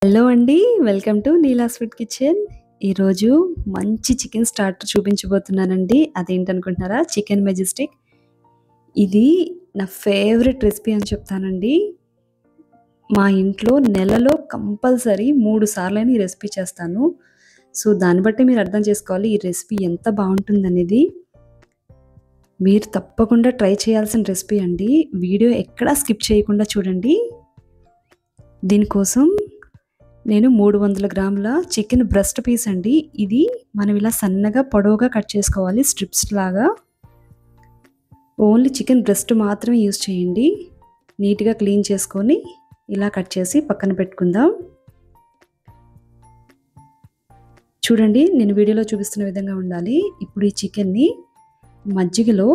Hello అండి. Welcome to Neela's food kitchen. ఈరోజు మంచి చికెన్ స్టార్టర్ చూపించబోతున్నానండి. అదేంటనుకుంటున్నారా? Chicken majestic. ఇది నా ఫేవరెట్ రెసిపీ అని చెప్తానండి. మా ఇంట్లో నెలలో కంపల్సరీ 3 సార్లైనా ఈ రెసిపీ చేస్తాను. సో, దాన్ని బట్టి మీరు అర్థం చేసుకోవాలి ఈ రెసిపీ ఎంత బావుంటుందనేది. మీరు తప్పకుండా ట్రై చేయాల్సిన రెసిపీ అండి. వీడియో ఎక్కడా స్కిప్ చేయకుండా చూడండి. దీనికోసం నేను 300 గ్రాముల చికెన్ బ్రెస్ట్ పీస్ అండి. ఇది మనం ఇలా సన్నగా పొడవుగా కట్ చేసుకోవాలి స్ట్రిప్స్ లాగా. ఓన్లీ చికెన్ బ్రెస్ట్ మాత్రమే యూజ్ చేయండి. నీట్గా క్లీన్ చేసుకొని ఇలా కట్ చేసి పక్కన పెట్టుకుందాం. చూడండి, నేను వీడియోలో చూపిస్తున్న విధంగా ఉండాలి. ఇప్పుడు ఈ చికెన్ని మజ్జిగలో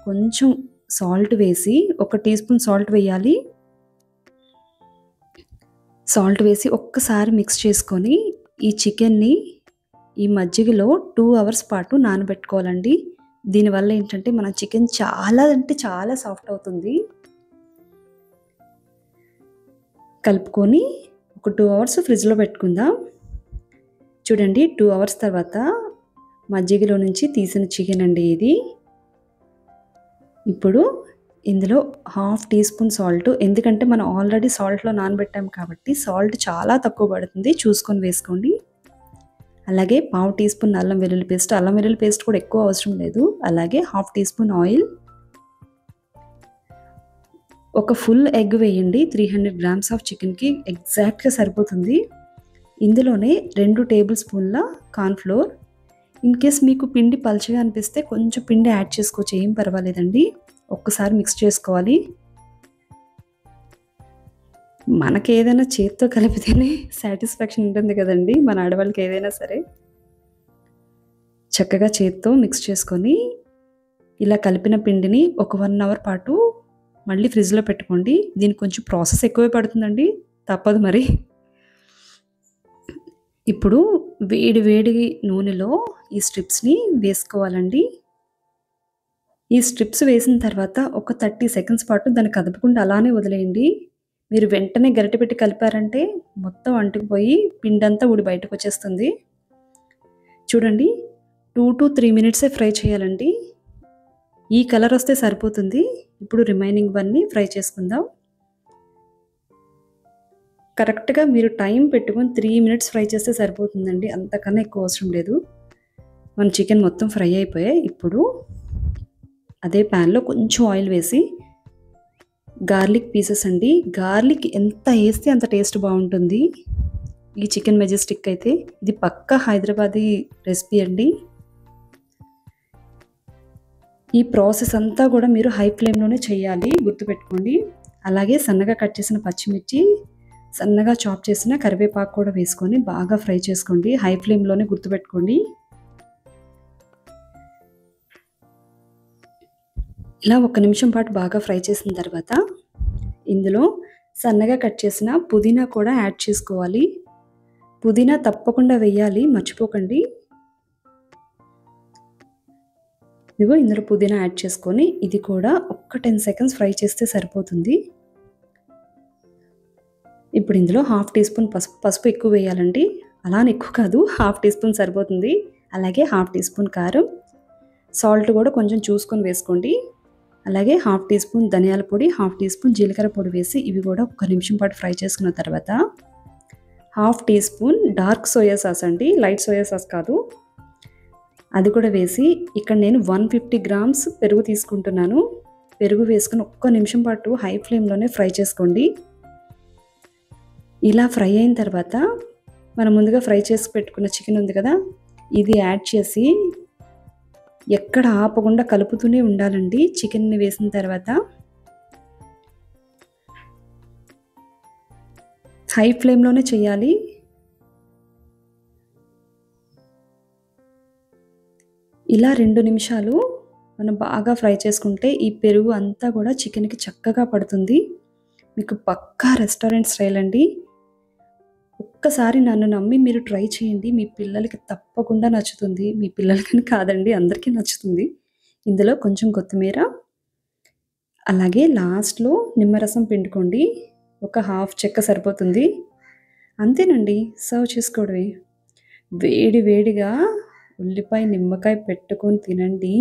కొంచెం సాల్ట్ వేసి, 1 టీ స్పూన్ సాల్ట్ వేయాలి. సాల్ట్ వేసి ఒక్కసారి మిక్స్ చేసుకొని ఈ చికెన్ని ఈ మజ్జిగలో 2 అవర్స్ పాటు నానబెట్టుకోవాలండి. దీనివల్ల ఏంటంటే మన చికెన్ చాలా అంటే చాలా సాఫ్ట్ అవుతుంది. కలుపుకొని ఒక 2 అవర్స్ ఫ్రిడ్జ్లో పెట్టుకుందాం. చూడండి, 2 అవర్స్ తర్వాత మజ్జిగలో నుంచి తీసిన చికెన్ అండి ఇది. ఇప్పుడు ఇందులో 1/2 టీ స్పూన్ సాల్ట్, ఎందుకంటే మనం ఆల్రెడీ సాల్ట్లో నానబెట్టాం కాబట్టి సాల్ట్ చాలా తక్కువ పడుతుంది, చూసుకొని వేసుకోండి. అలాగే 1/2 టీ స్పూన్ అల్లం వెల్లుల్లి పేస్ట్. అల్లం వెల్లుల్లి పేస్ట్ కూడా ఎక్కువ అవసరం లేదు. అలాగే 1/2 టీ స్పూన్ ఆయిల్. ఒక ఫుల్ ఎగ్ వేయండి. 300 గ్రామ్స్ ఆఫ్ చికెన్కి ఎగ్జాక్ట్గా సరిపోతుంది. ఇందులోనే 2 టేబుల్ స్పూన్ల కార్న్ఫ్లోర్. ఇన్ కేస్ మీకు పిండి పల్చగా అనిపిస్తే కొంచెం పిండి యాడ్ చేసుకోవచ్చు, ఏం పర్వాలేదండి. ఒక్కసారి మిక్స్ చేసుకోవాలి. మనకి ఏదైనా చేత్తో కలిపితేనే సాటిస్ఫాక్షన్ ఉంటుంది కదండి, మన ఆడవాళ్ళకి ఏదైనా సరే. చక్కగా చేత్తో మిక్స్ చేసుకొని ఇలా కలిపిన పిండిని ఒక 1 అవర్ పాటు మళ్ళీ ఫ్రిడ్జ్లో పెట్టుకోండి. దీనికి కొంచెం ప్రాసెస్ ఎక్కువే పడుతుందండి, తప్పదు మరి. ఇప్పుడు వేడి వేడి నూనెలో ఈ స్ట్రిప్స్ని వేసుకోవాలండి. ఈ స్ట్రిప్స్ వేసిన తర్వాత ఒక 30 సెకండ్స్ పాటు దాన్ని కదపకుండా అలానే వదిలేయండి. మీరు వెంటనే గరిటె పెట్టి కలిపారంటే మొత్తం అంటుకుపోయి పిండంతా ఊడి బయటకు వచ్చేస్తుంది. చూడండి, 2 to 3 మినిట్సే ఫ్రై చేయాలండి. ఈ కలర్ వస్తే సరిపోతుంది. ఇప్పుడు రిమైనింగ్ వన్ని ఫ్రై చేసుకుందాం. కరెక్ట్గా మీరు టైం పెట్టుకొని 3 మినిట్స్ ఫ్రై చేస్తే సరిపోతుందండి, అంతకన్నా ఎక్కువ అవసరం లేదు. మన చికెన్ మొత్తం ఫ్రై అయిపోయాయి. ఇప్పుడు అదే ప్యాన్లో కొంచెం ఆయిల్ వేసి గార్లిక్ పీసెస్ అండి. గార్లిక్ ఎంత వేస్తే అంత టేస్ట్ బాగుంటుంది ఈ చికెన్ మెజెస్టిక్ అయితే. ఇది పక్కా హైదరాబాదీ రెసిపీ అండి. ఈ ప్రాసెస్ అంతా కూడా మీరు హై ఫ్లేమ్లోనే చేయాలి, గుర్తుపెట్టుకోండి. అలాగే సన్నగా కట్ చేసిన పచ్చిమిర్చి, సన్నగా చాప్ చేసిన కరివేపాకు కూడా వేసుకొని బాగా ఫ్రై చేసుకోండి. హై ఫ్లేమ్లోనే గుర్తుపెట్టుకోండి. ఇలా 1 నిమిషం పాటు బాగా ఫ్రై చేసిన తర్వాత ఇందులో సన్నగా కట్ చేసిన పుదీనా కూడా యాడ్ చేసుకోవాలి. పుదీనా తప్పకుండా వేయాలి, మర్చిపోకండి. ఇదిగో ఇందులో పుదీనా యాడ్ చేసుకొని ఇది కూడా ఒక్క 10 సెకండ్స్ ఫ్రై చేస్తే సరిపోతుంది. ఇప్పుడు ఇందులో 1/2 టీ స్పూన్ పసుపు ఎక్కువ వేయాలండి, అలానే ఎక్కువ కాదు, 1/2 టీ స్పూన్ సరిపోతుంది. అలాగే 1/2 టీ స్పూన్ కారం, సాల్ట్ కూడా కొంచెం చూసుకొని వేసుకోండి. అలాగే 1/2 టీ స్పూన్ ధనియాల పొడి, 1/2 టీ స్పూన్ జీలకర్ర పొడి వేసి ఇవి కూడా 1 నిమిషం పాటు ఫ్రై చేసుకున్న తర్వాత 1/2 teaspoon dark soya sauce అండి, లైట్ సోయా సాస్ కాదు, అది కూడా వేసి ఇక్కడ నేను 150 గ్రామ్స్ పెరుగు తీసుకుంటున్నాను. పెరుగు వేసుకుని 1 నిమిషం పాటు హై ఫ్లేమ్లోనే ఫ్రై చేసుకోండి. ఇలా ఫ్రై అయిన తర్వాత మనం ముందుగా ఫ్రై చేసి పెట్టుకున్న చికెన్ ఉంది కదా, ఇది యాడ్ చేసి ఎక్కడ ఆపకుండా కలుపుతూనే ఉండాలండి. చికెన్ని వేసిన తర్వాత హై ఫ్లేమ్లోనే చేయాలి. ఇలా 2 నిమిషాలు మనం బాగా ఫ్రై చేసుకుంటే ఈ పెరుగు అంతా కూడా చికెన్కి చక్కగా పడుతుంది. మీకు పక్కా రెస్టారెంట్ స్టైల్ అండి. ఒక్కసారి నన్ను నమ్మి మీరు ట్రై చేయండి, మీ పిల్లలకి తప్పకుండా నచ్చుతుంది. మీ పిల్లలకని కాదండి, అందరికీ నచ్చుతుంది. ఇందులో కొంచెం కొత్తిమీర, అలాగే లాస్ట్లో నిమ్మరసం పిండుకోండి. ఒక హాఫ్ చెక్క సరిపోతుంది. అంతేనండి. సర్వ్ చేసుకోవడమే. వేడి వేడిగా ఉల్లిపాయ, నిమ్మకాయ పెట్టుకొని తినండి.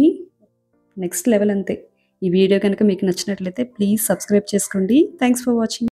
నెక్స్ట్ లెవెల్ అంతే. ఈ వీడియో గనుక మీకు నచ్చినట్లయితే ప్లీజ్ సబ్స్క్రైబ్ చేసుకోండి. Thanks for watching.